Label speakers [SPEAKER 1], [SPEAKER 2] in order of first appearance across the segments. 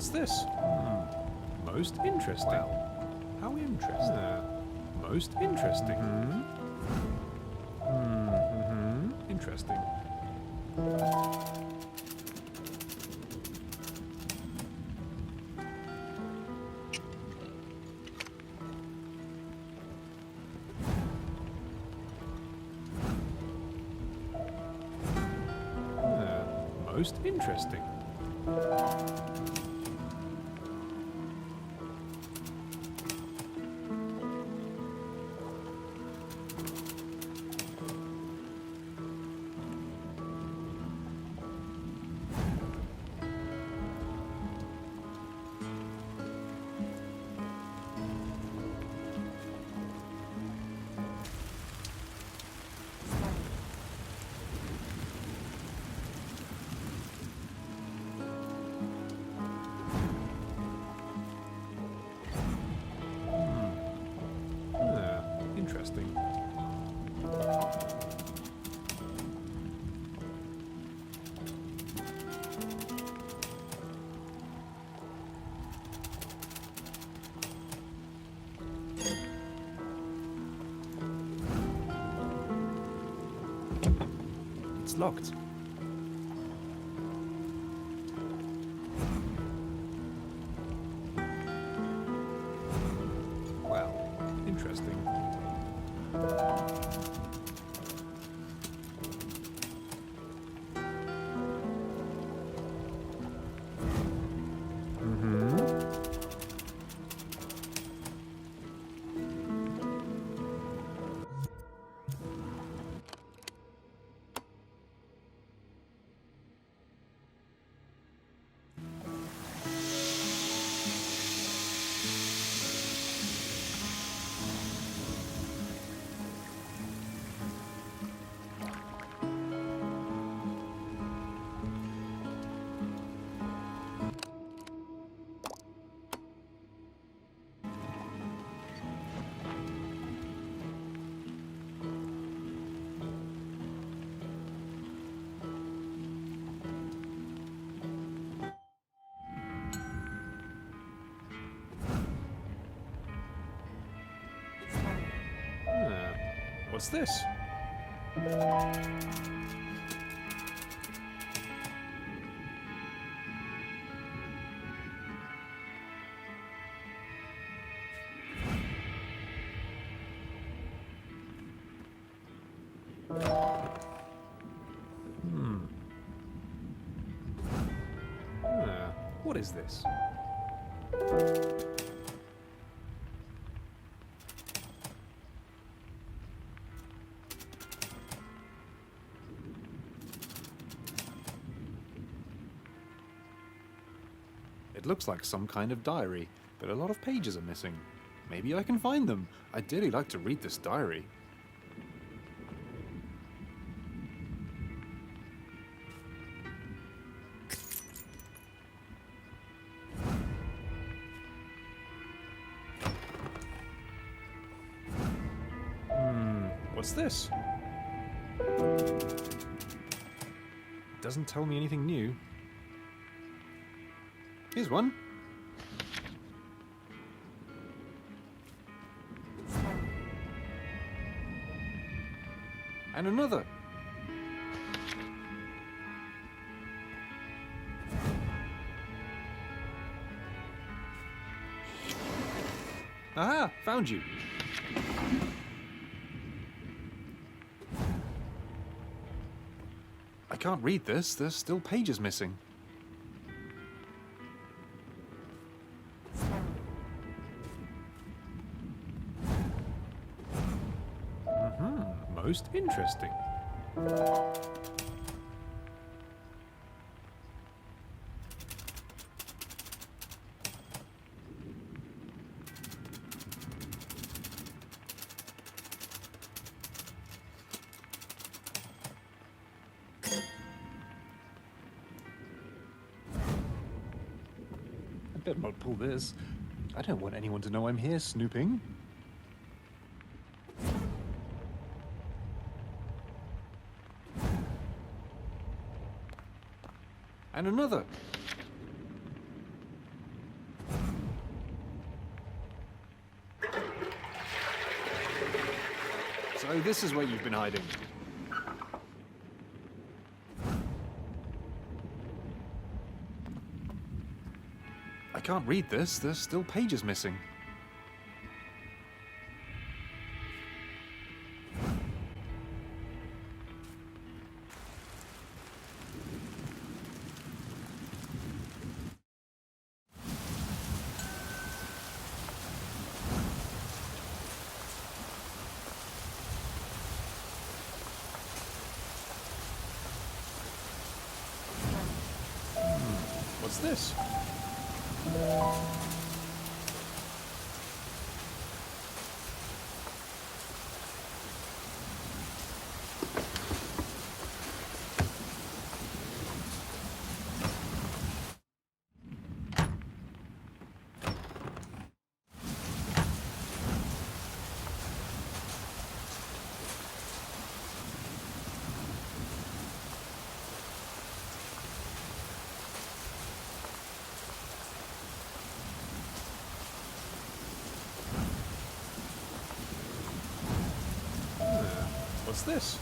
[SPEAKER 1] What's this? Most interesting. Well, how interesting. Most interesting. Interesting. Most interesting. Interesting. It's locked. Well, interesting. What's this? What is this? It looks like some kind of diary, but a lot of pages are missing. Maybe I can find them. I'd dearly like to read this diary. What's this? Doesn't tell me anything new. Here's one. And another. Aha! Found you. I can't read this. There's still pages missing. Most interesting. I better not pull this. I don't want anyone to know I'm here snooping. And another. So this is where you've been hiding. I can't read this. There's still pages missing. What's this? What's this?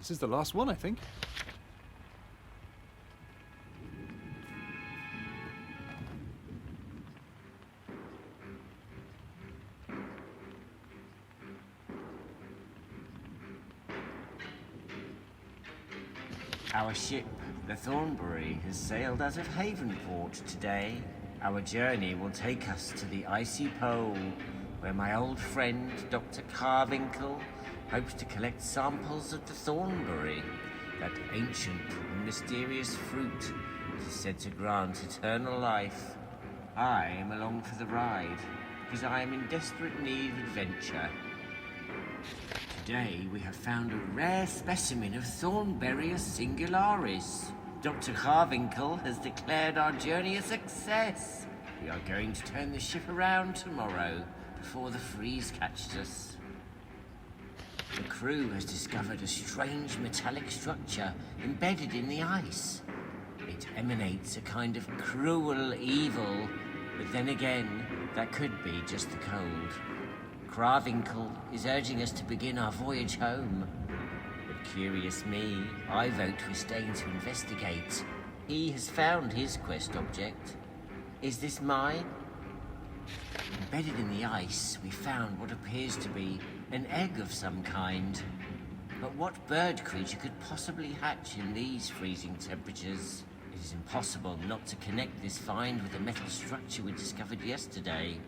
[SPEAKER 1] This is the last one, I think.
[SPEAKER 2] Our ship, the Thornbury, has sailed out of Havenport today. Our journey will take us to the icy pole, where my old friend, Dr. Carvinkle, hopes to collect samples of the Thornbury, that ancient and mysterious fruit that is said to grant eternal life. I am along for the ride, because I am in desperate need of adventure. Today we have found a rare specimen of Thornbury singularis. Dr. Carvinkle has declared our journey a success. We are going to turn the ship around tomorrow, before the freeze catches us. The crew has discovered a strange metallic structure embedded in the ice. It emanates a kind of cruel evil, but then again, that could be just the cold. Carvinkle is urging us to begin our voyage home. But curious me, I vote we stay to investigate. He has found his quest object. Is this mine? Embedded in the ice, we found what appears to be an egg of some kind. But what bird creature could possibly hatch in these freezing temperatures? It is impossible not to connect this find with the metal structure we discovered yesterday.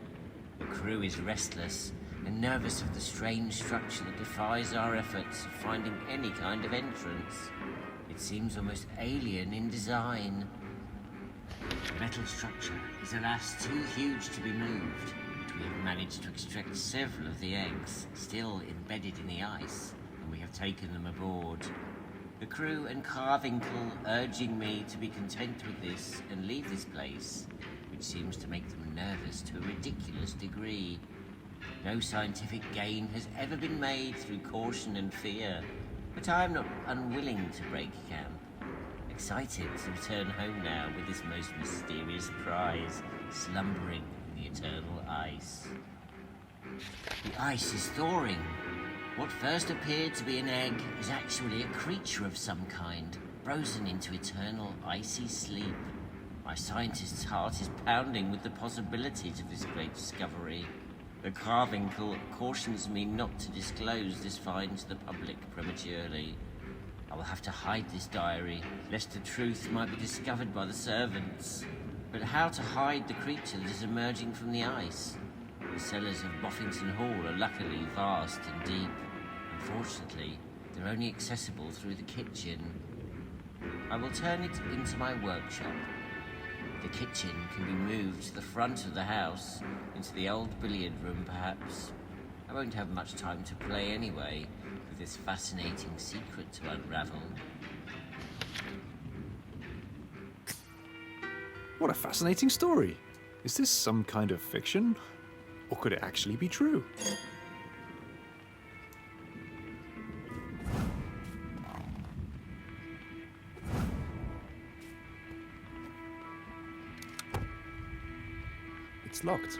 [SPEAKER 2] The crew is restless and nervous of the strange structure that defies our efforts of finding any kind of entrance. It seems almost alien in design. The metal structure is alas too huge to be moved, but we have managed to extract several of the eggs, still embedded in the ice, and we have taken them aboard. The crew and Carvinkle urging me to be content with this and leave this place, which seems to make them nervous to a ridiculous degree. No scientific gain has ever been made through caution and fear, but I am not unwilling to break camp. Excited to return home now with this most mysterious prize slumbering in the eternal ice. The ice is thawing. What first appeared to be an egg is actually a creature of some kind, frozen into eternal icy sleep. My scientist's heart is pounding with the possibilities of this great discovery. The Carvinkle cautions me not to disclose this find to the public prematurely. I will have to hide this diary, lest the truth might be discovered by the servants. But how to hide the creature that is emerging from the ice? The cellars of Boffington Hall are luckily vast and deep. Unfortunately, they're only accessible through the kitchen. I will turn it into my workshop. The kitchen can be moved to the front of the house, into the old billiard room perhaps. I won't have much time to play anyway, with this fascinating secret to unravel.
[SPEAKER 1] What a fascinating story. Is this some kind of fiction? Or could it actually be true? It's locked.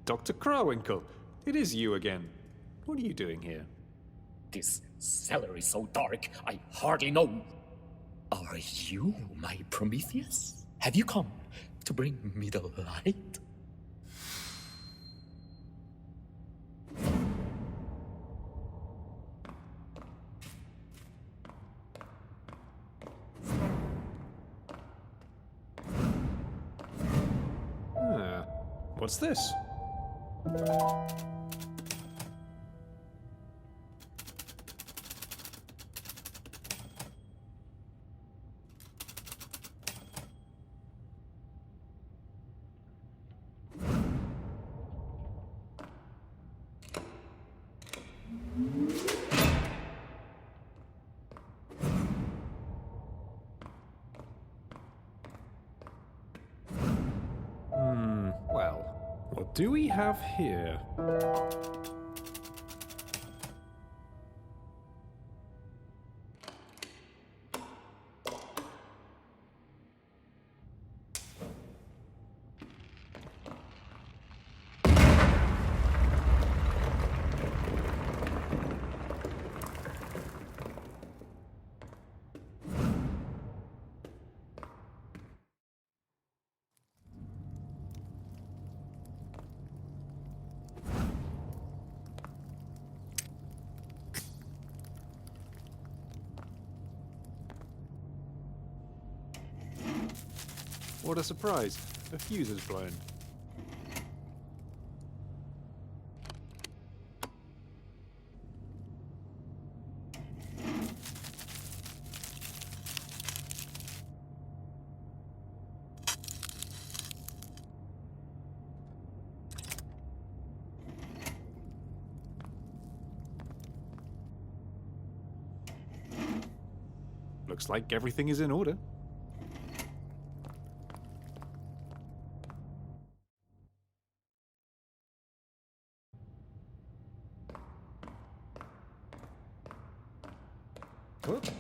[SPEAKER 1] Dr. Krawinkel, it is you again. What are you doing here?
[SPEAKER 3] This cellar is so dark, I hardly know. Are you my Prometheus? Have you come to bring me the light?
[SPEAKER 1] What's this? What do we have here? What a surprise! A fuse is blown. Looks like everything is in order. Whoop.
[SPEAKER 2] The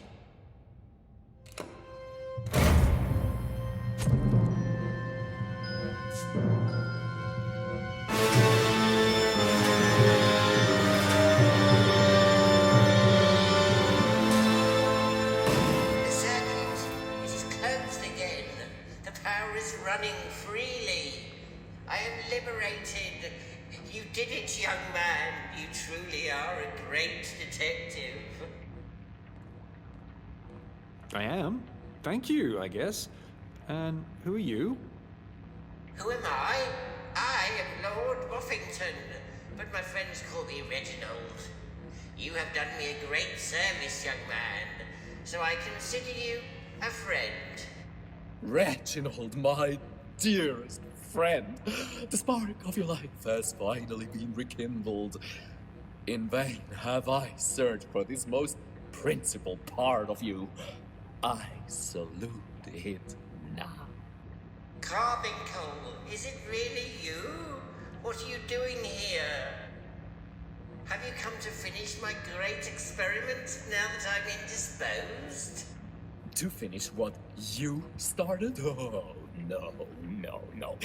[SPEAKER 2] circuit, it is closed again. The power is running freely. I am liberated. You did it, young man. You truly are a great detective.
[SPEAKER 1] I am. Thank you, I guess. And who are you?
[SPEAKER 2] Who am I? I am Lord Boffington, but my friends call me Reginald. You have done me a great service, young man, so I consider you a friend.
[SPEAKER 3] Reginald, my dearest friend, the spark of your life has finally been rekindled. In vain have I searched for this most principal part of you. I salute it now.
[SPEAKER 2] Carbuncle, is it really you? What are you doing here? Have you come to finish my great experiment now that I'm indisposed?
[SPEAKER 3] To finish what you started? Oh, no.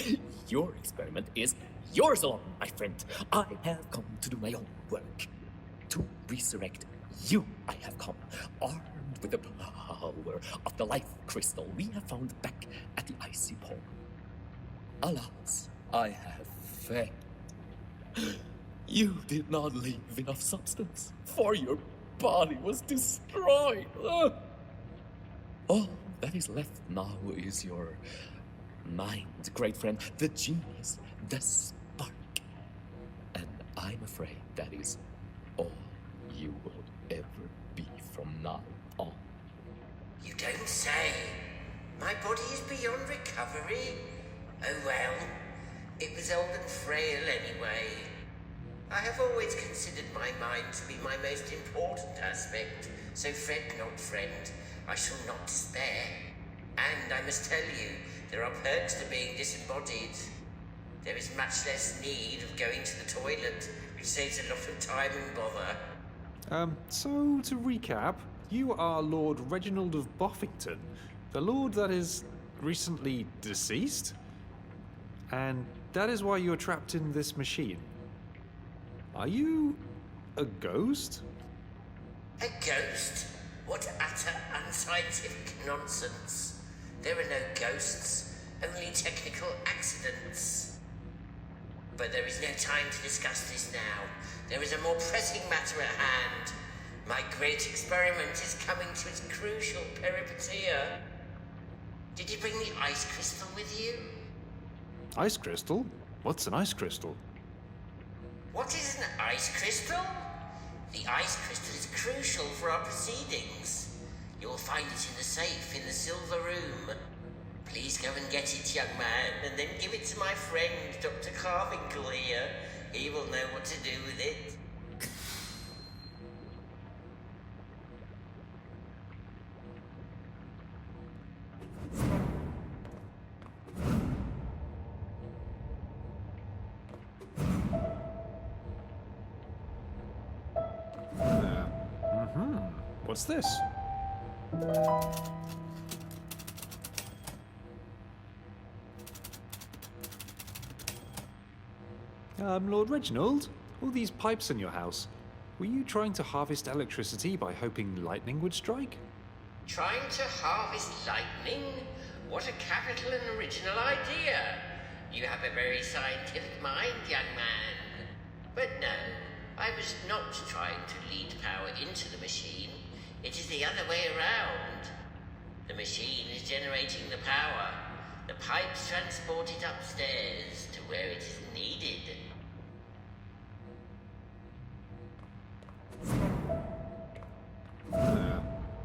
[SPEAKER 3] Your experiment is yours alone, my friend. I have come to do my own work. To resurrect you, I have come, armed with the power of the life crystal we have found back at the icy pole. Alas, I have failed. You did not leave enough substance, for your body was destroyed. All that is left now is your mind, great friend, the genius, the spark. And I'm afraid that is all you will ever be from now on.
[SPEAKER 2] You don't say. My body is beyond recovery. Oh well, it was old and frail anyway. I have always considered my mind to be my most important aspect, so fret not, friend. I shall not despair. And I must tell you, there are perks to being disembodied. There is much less need of going to the toilet, which saves a lot of time and bother.
[SPEAKER 1] So to recap, you are Lord Reginald of Boffington, the lord that is recently deceased? And that is why you're trapped in this machine. Are you a ghost?
[SPEAKER 2] A ghost? What utter unscientific nonsense. There are no ghosts, only technical accidents. But there is no time to discuss this now. There is a more pressing matter at hand. My great experiment is coming to its crucial peripeteia. Did you bring the ice crystal with you?
[SPEAKER 1] Ice crystal? What's an ice crystal?
[SPEAKER 2] What is an ice crystal? The ice crystal is crucial for our proceedings. You will find it in the safe in the silver room. Please go and get it, young man, and then give it to my friend, Dr. Carmichael here. He will know what to do with it.
[SPEAKER 1] What's this? Lord Reginald, all these pipes in your house. Were you trying to harvest electricity by hoping lightning would strike?
[SPEAKER 2] Trying to harvest lightning? What a capital and original idea! You have a very scientific mind, young man. But no, I was not trying to lead power into the machine. It is the other way around. The machine is generating the power. The pipes transport it upstairs to where it is needed.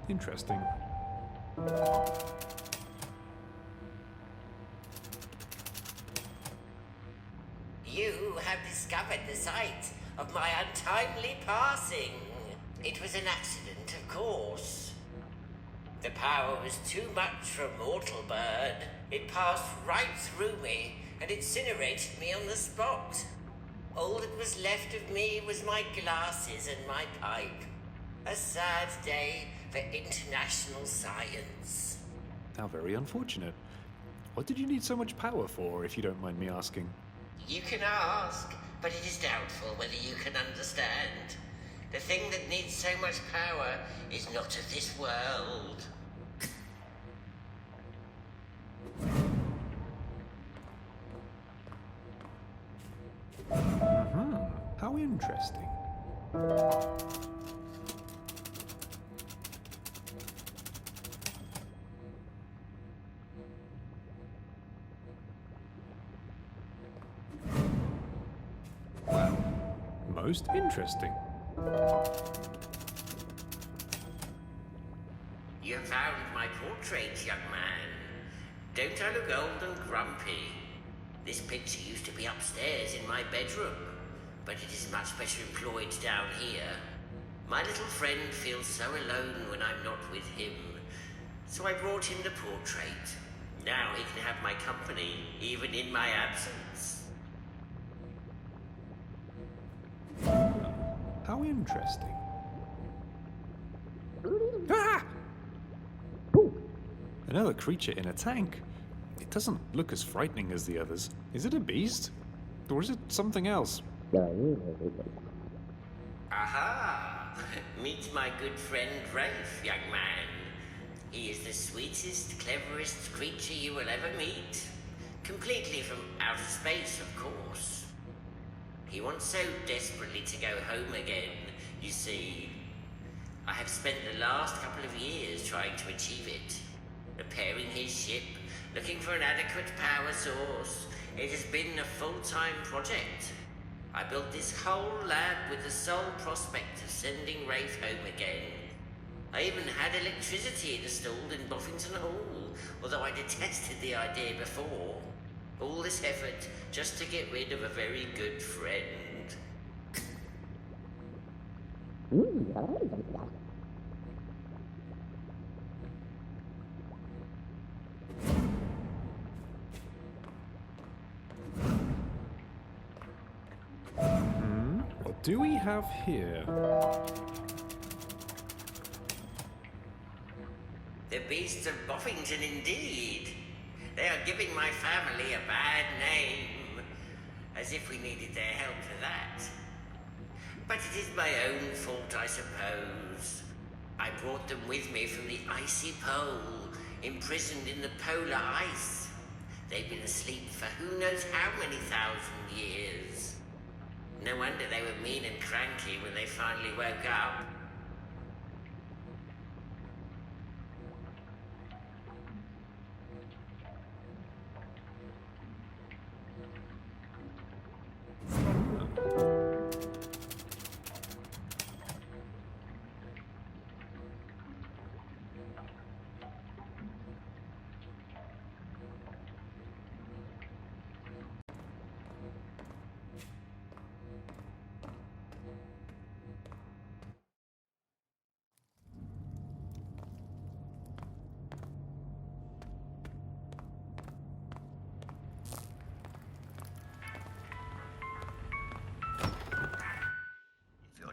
[SPEAKER 1] Interesting.
[SPEAKER 2] You have discovered the site of my untimely passing. It was an accident, of course. The power was too much for a mortal bird. It passed right through me and incinerated me on the spot. All that was left of me was my glasses and my pipe. A sad day for international science.
[SPEAKER 1] How very unfortunate. What did you need so much power for, if you don't mind me asking?
[SPEAKER 2] You can ask, but it is doubtful whether you can understand. The thing that needs so much power is not of this world.
[SPEAKER 1] How interesting. Most interesting.
[SPEAKER 2] You have found my portrait, young man. Don't I look old and grumpy? This picture used to be upstairs in my bedroom, but it is much better employed down here. My little friend feels so alone when I'm not with him, so I brought him the portrait. Now he can have my company, even in my absence.
[SPEAKER 1] How interesting. Ah! Another creature in a tank. It doesn't look as frightening as the others. Is it a beast? Or is it something else?
[SPEAKER 2] Aha! Meet my good friend Rafe, young man. He is the sweetest, cleverest creature you will ever meet. Completely from outer space, of course. He wants so desperately to go home again, you see. I have spent the last couple of years trying to achieve it. Repairing his ship, looking for an adequate power source. It has been a full-time project. I built this whole lab with the sole prospect of sending Rafe home again. I even had electricity installed in Boffington Hall, although I detested the idea before. All this effort just to get rid of a very good friend.
[SPEAKER 1] What do we have here?
[SPEAKER 2] The beasts of Boffington, indeed. They are giving my family a bad name. As if we needed their help for that. But it is my own fault, I suppose. I brought them with me from the icy pole, imprisoned in the polar ice. They've been asleep for who knows how many thousand years. No wonder they were mean and cranky when they finally woke up.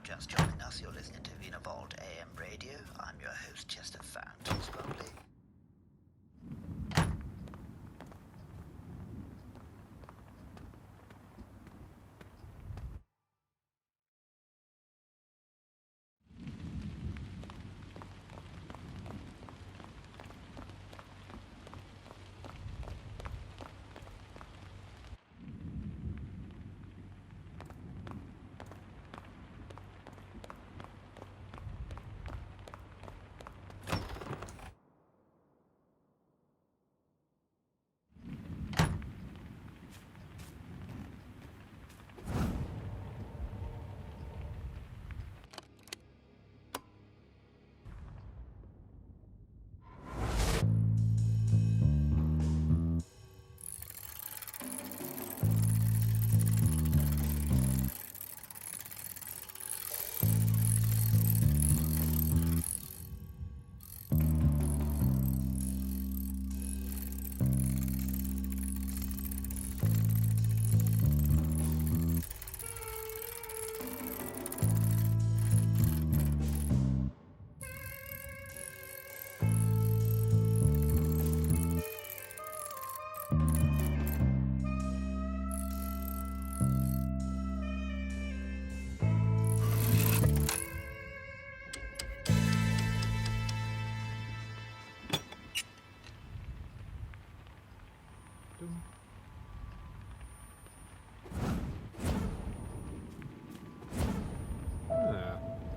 [SPEAKER 4] Just joining us, you're listening to Evolved AM Radio. I'm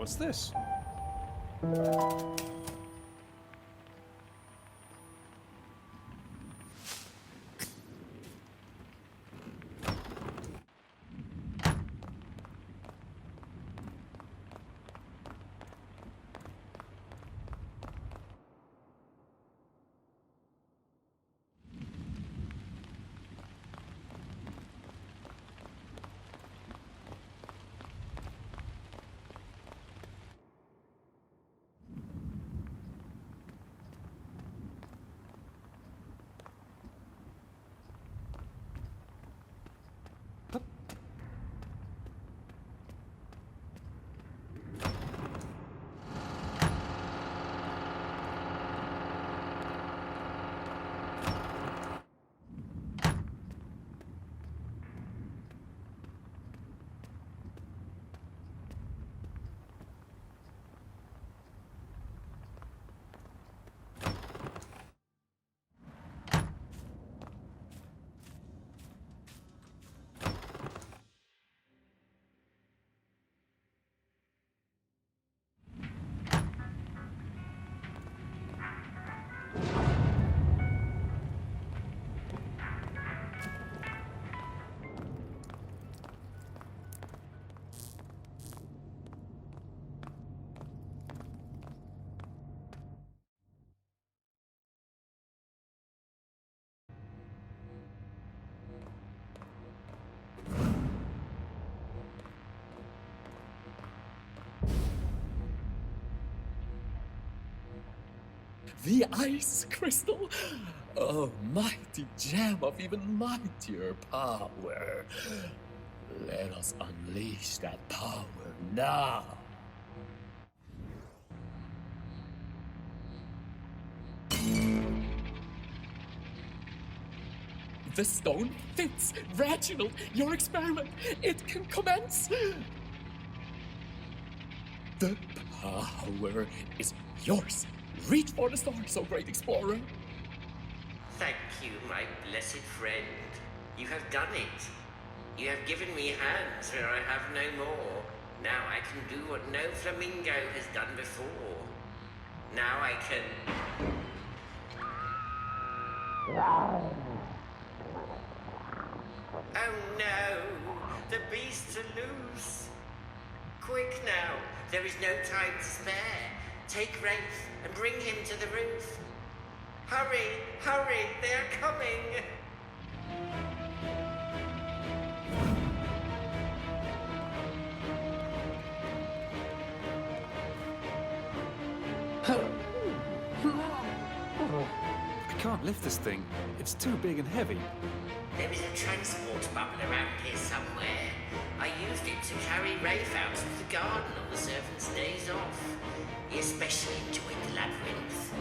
[SPEAKER 1] What's this?
[SPEAKER 3] The ice crystal! Oh, mighty gem of even mightier power. Let us unleash that power now. The stone fits! Reginald, your experiment, it can commence! The power is yours. Reach for the stars, O great explorer.
[SPEAKER 2] Thank you, my blessed friend. You have done it. You have given me hands where I have no more. Now I can do what no flamingo has done before. Now I can... Oh no! The beasts are loose! Quick now! There is no time to spare. Take Rafe and bring him to the roof. Hurry! Hurry! They are coming!
[SPEAKER 1] I can't lift this thing. It's too big and heavy.
[SPEAKER 2] There is a transport bubble around here somewhere. I used it to carry Rafe out to the garden on the servant's days off. He especially enjoyed the labyrinth.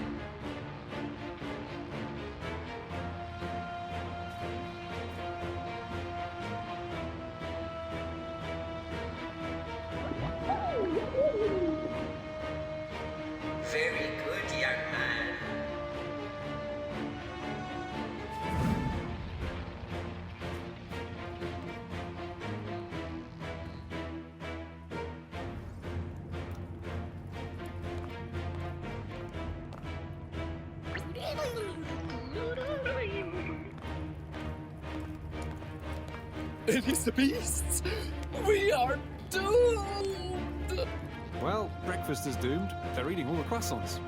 [SPEAKER 2] Very good, young man.
[SPEAKER 3] It is the beasts! We are doomed!
[SPEAKER 1] Well, breakfast is doomed. They're eating all the croissants.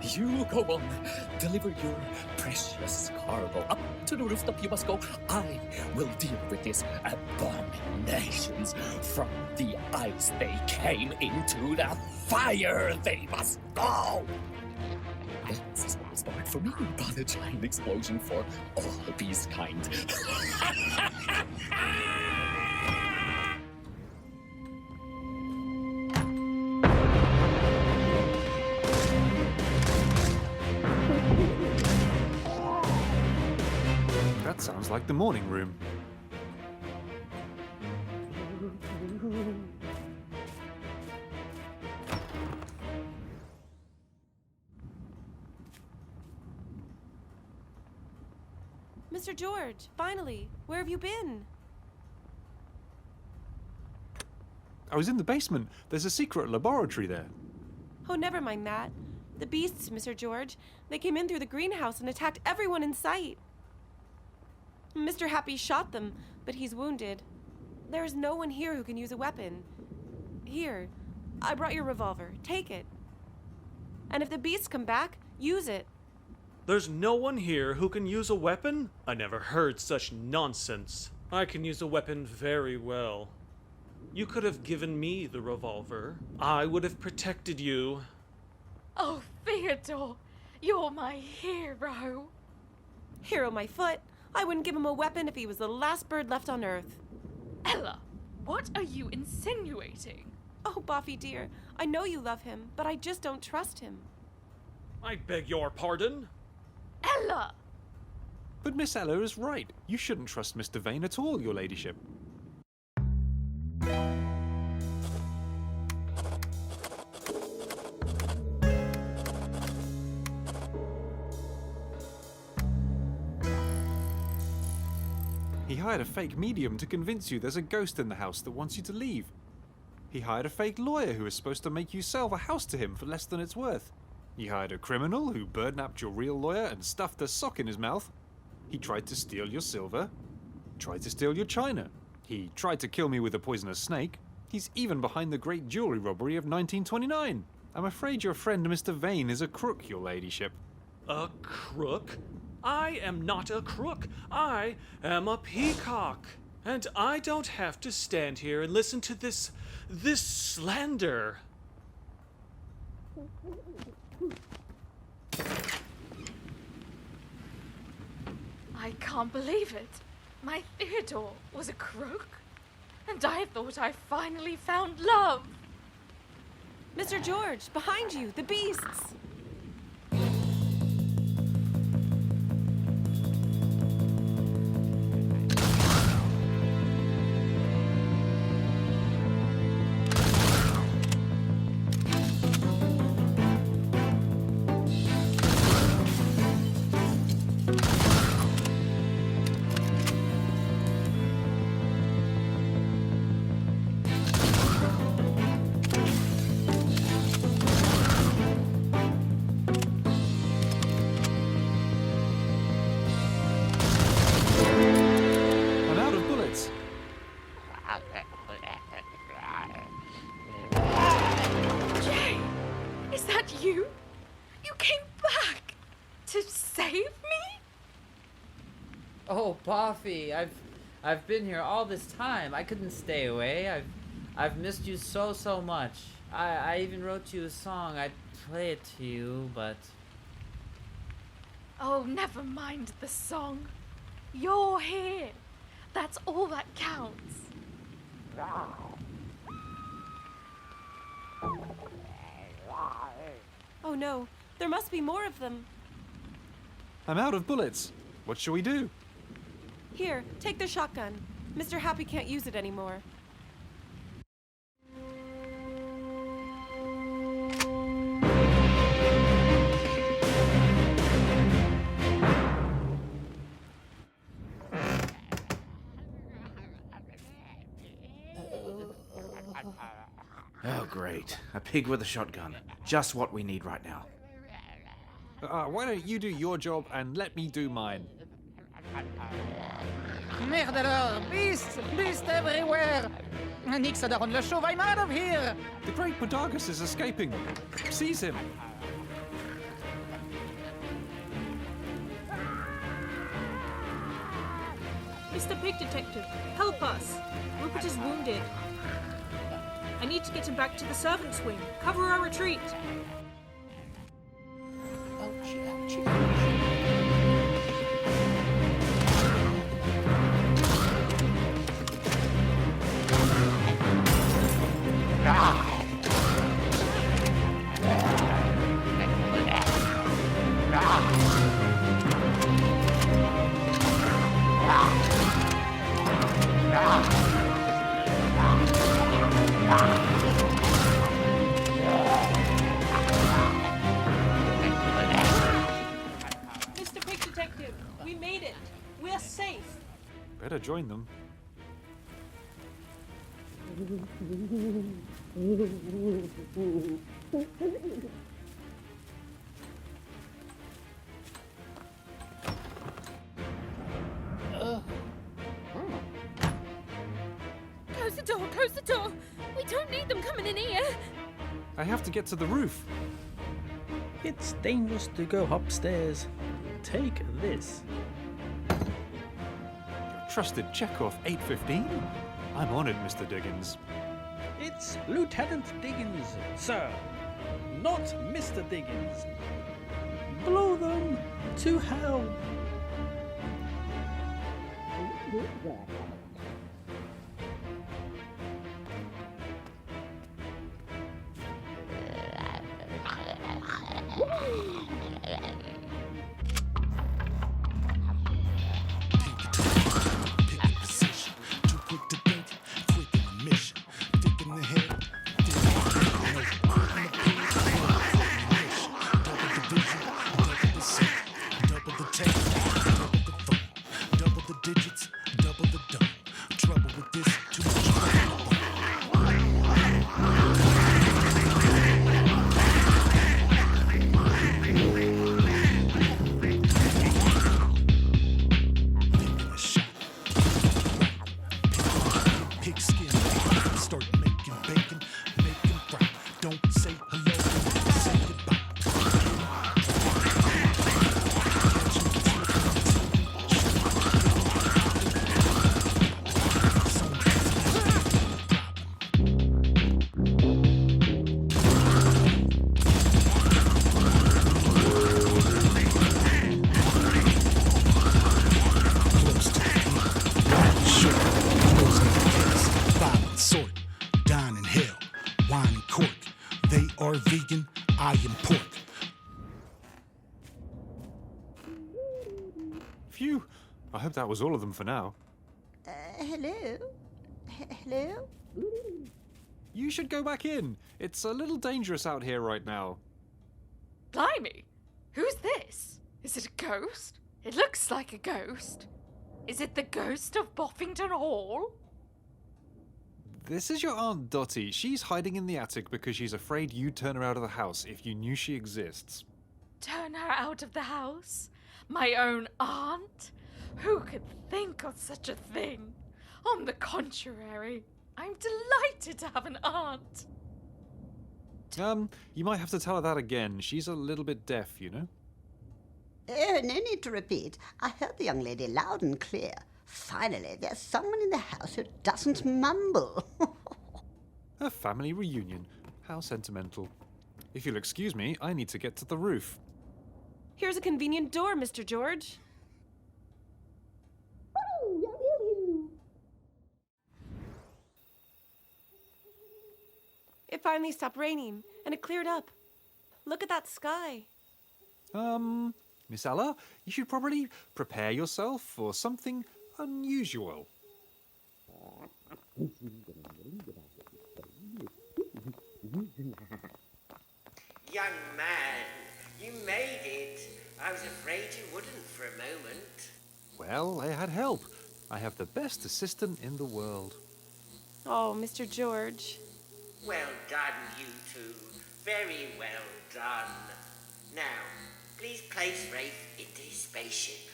[SPEAKER 3] You go on. Deliver your precious cargo. Up to the rooftop you must go. I will deal with these abominations. From the ice they came into the fire they must go! This is what was barred for me, but a giant explosion for all beast kind.
[SPEAKER 1] That sounds like the morning room.
[SPEAKER 4] Mr. George, finally, where have you been?
[SPEAKER 1] I was in the basement. There's a secret laboratory there.
[SPEAKER 4] Oh, never mind that. The beasts, Mr. George. They came in through the greenhouse and attacked everyone in sight. Mr. Happy shot them, but he's wounded. There is no one here who can use a weapon. Here, I brought your revolver. Take it. And if the beasts come back, use it.
[SPEAKER 5] There's no one here who can use a weapon? I never heard such nonsense. I can use a weapon very well. You could have given me the revolver. I would have protected you.
[SPEAKER 6] Oh, Theodore, you're my hero.
[SPEAKER 4] Hero my foot. I wouldn't give him a weapon if he was the last bird left on Earth.
[SPEAKER 6] Ella, what are you insinuating?
[SPEAKER 4] Oh, Boffy dear, I know you love him, but I just don't trust him.
[SPEAKER 5] I beg your pardon?
[SPEAKER 6] Ella!
[SPEAKER 1] But Miss Ella is right. You shouldn't trust Mr. Vane at all, your ladyship. He hired a fake medium to convince you there's a ghost in the house that wants you to leave. He hired a fake lawyer who is supposed to make you sell the house to him for less than it's worth. He hired a criminal who bird-napped your real lawyer and stuffed a sock in his mouth. He tried to steal your silver. Tried to steal your china. He tried to kill me with a poisonous snake. He's even behind the great jewelry robbery of 1929. I'm afraid your friend Mr. Vane is a crook, your ladyship.
[SPEAKER 5] A crook? I am not a crook. I am a peacock. And I don't have to stand here and listen to this slander.
[SPEAKER 6] I can't believe it. My Theodore was a crook, and I thought I finally found love.
[SPEAKER 4] Mr. George, behind you, the beasts!
[SPEAKER 1] I'm out of bullets.
[SPEAKER 6] Jay, is that you? You came back to save me?
[SPEAKER 7] Oh, Boffy, I've been here all this time. I couldn't stay away. I've missed you so much. I even wrote you a song. I'd play it to you, but
[SPEAKER 6] Oh, never mind the song. You're here. That's all that counts.
[SPEAKER 4] Oh no, there must be more of them.
[SPEAKER 1] I'm out of bullets. What shall we do?
[SPEAKER 4] Here, take the shotgun. Mr. Happy can't use it anymore.
[SPEAKER 8] Oh, great. A pig with a shotgun. Just what we need right now.
[SPEAKER 1] Why don't you do your job and let me do mine?
[SPEAKER 9] Merde alors! Beasts! Beasts everywhere! Nix on le chauve, I'm out of here!
[SPEAKER 1] The great Podagus is escaping. Seize him.
[SPEAKER 10] Mr. Pig Detective, help us. Rupert is wounded. I need to get him back to the servants' wing. Cover our retreat. Mr. Pig Detective, we made it. We're safe.
[SPEAKER 1] Better join them.
[SPEAKER 6] Close the door, close the door! We don't need them coming in here!
[SPEAKER 1] I have to get to the roof.
[SPEAKER 11] It's dangerous to go upstairs. Take this.
[SPEAKER 1] Trusted Chekhov 815? I'm honored, Mr. Diggins.
[SPEAKER 11] It's Lieutenant Diggins, sir. Not Mr. Diggins. Blow them to hell.
[SPEAKER 12] Vegan, I am pork.
[SPEAKER 1] Phew. I hope that was all of them for now.
[SPEAKER 13] Hello? Hello?
[SPEAKER 1] You should go back in. It's a little dangerous out here right now.
[SPEAKER 6] Blimey! Who's this? Is it a ghost? It looks like a ghost. Is it the ghost of Boffington Hall?
[SPEAKER 1] This is your Aunt Dottie. She's hiding in the attic because she's afraid you'd turn her out of the house if you knew she exists.
[SPEAKER 6] Turn her out of the house? My own aunt? Who could think of such a thing? On the contrary, I'm delighted to have an aunt.
[SPEAKER 1] You might have to tell her that again. She's a little bit deaf, you know?
[SPEAKER 13] Oh, no need to repeat. I heard the young lady loud and clear. Finally, there's someone in the house who doesn't mumble.
[SPEAKER 1] A family reunion. How sentimental. If you'll excuse me, I need to get to the roof.
[SPEAKER 4] Here's a convenient door, Mr. George. It finally stopped raining, and it cleared up. Look at that sky.
[SPEAKER 1] Miss Ella, you should probably prepare yourself for something unusual.
[SPEAKER 2] Young man, you made it. I was afraid you wouldn't for a moment.
[SPEAKER 1] Well, I had help. I have the best assistant in the world.
[SPEAKER 4] Oh, Mr. George.
[SPEAKER 2] Well done, you two. Very well done. Now, please place Rafe into his spaceship.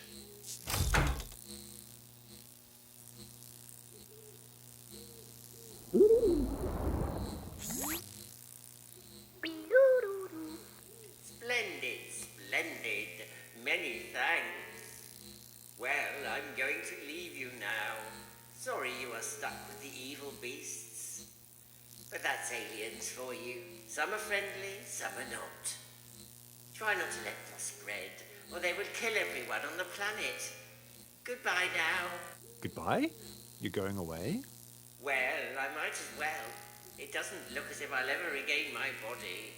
[SPEAKER 2] Splendid, splendid. Many thanks. Well, I'm going to leave you now. Sorry you are stuck with the evil beasts. But that's aliens for you. Some are friendly, some are not. Try not to let them spread, or they will kill everyone on the planet. Goodbye now.
[SPEAKER 1] Goodbye? You're going away?
[SPEAKER 2] Well, I might as well. It doesn't look as if I'll ever regain my body.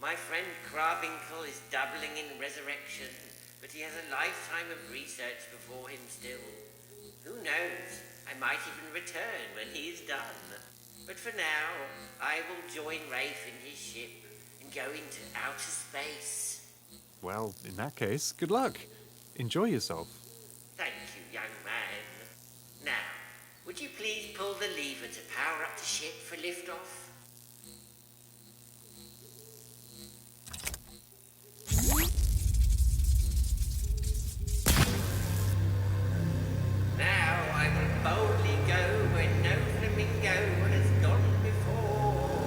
[SPEAKER 2] My friend Cravinkle is doubling in resurrection, but he has a lifetime of research before him still. Who knows? I might even return when he is done. But for now, I will join Rafe in his ship and go into outer space.
[SPEAKER 1] Well, in that case, good luck. Enjoy yourself.
[SPEAKER 2] Thank you, young man. Now, would you please pull the lever to power up the ship for liftoff? Now I will boldly go where no flamingo has gone before.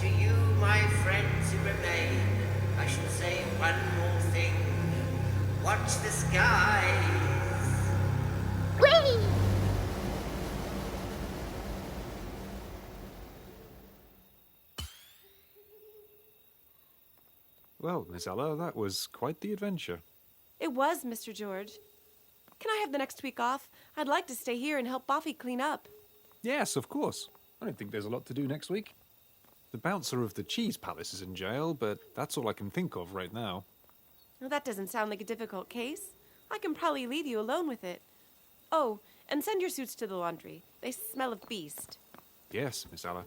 [SPEAKER 2] To you, my friends who remain, I shall say one more thing. Watch the skies.
[SPEAKER 13] Whee!
[SPEAKER 1] Well, Miss Ella, that was quite the adventure.
[SPEAKER 4] It was, Mr. George. Can I have the next week off? I'd like to stay here and help Boffy clean up.
[SPEAKER 1] Yes, of course. I don't think there's a lot to do next week. The bouncer of the Cheese Palace is in jail, but that's all I can think of right now.
[SPEAKER 4] Well, that doesn't sound like a difficult case. I can probably leave you alone with it. Oh, and send your suits to the laundry. They smell of beast.
[SPEAKER 1] Yes, Miss Ella.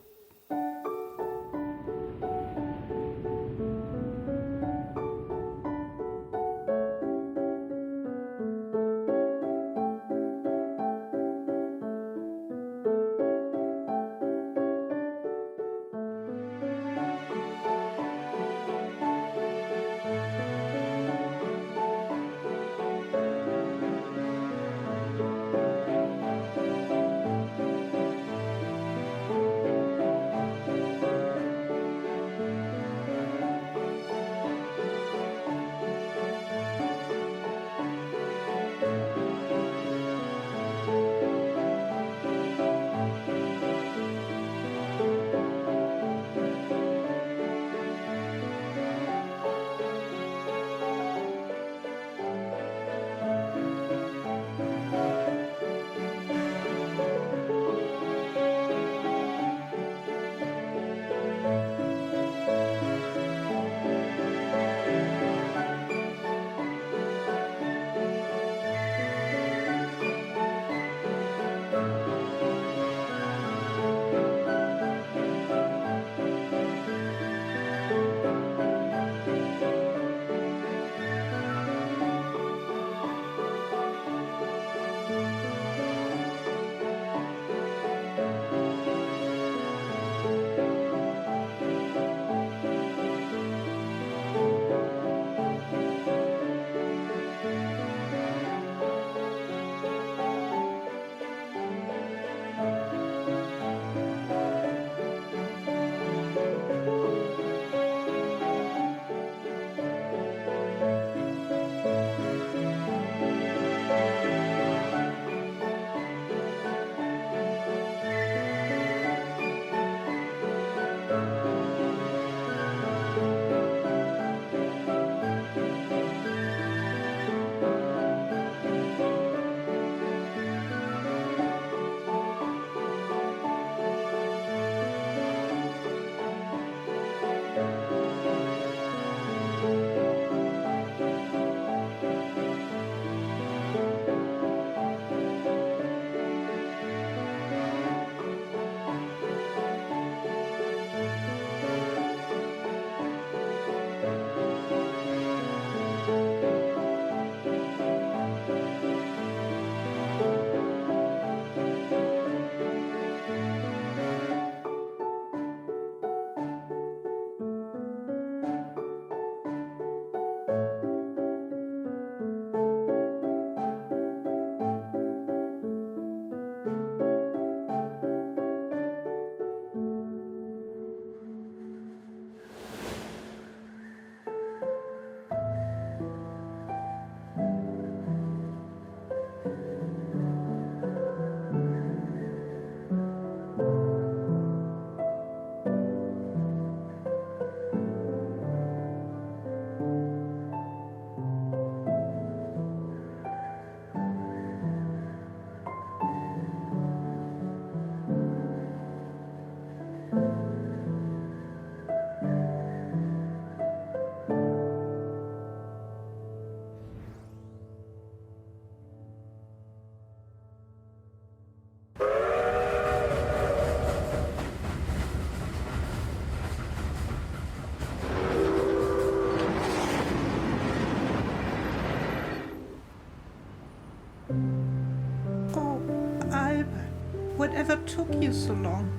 [SPEAKER 9] Whatever took you so long?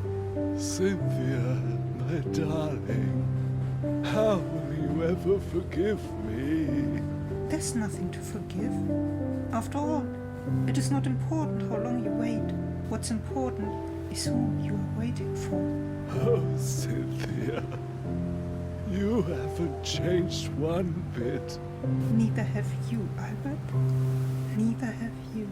[SPEAKER 14] Cynthia, my darling, how will you ever forgive me?
[SPEAKER 9] There's nothing to forgive. After all, it is not important how long you wait. What's important is whom you are waiting for.
[SPEAKER 14] Oh, Cynthia, you haven't changed one bit.
[SPEAKER 9] Neither have you, Albert. Neither have you.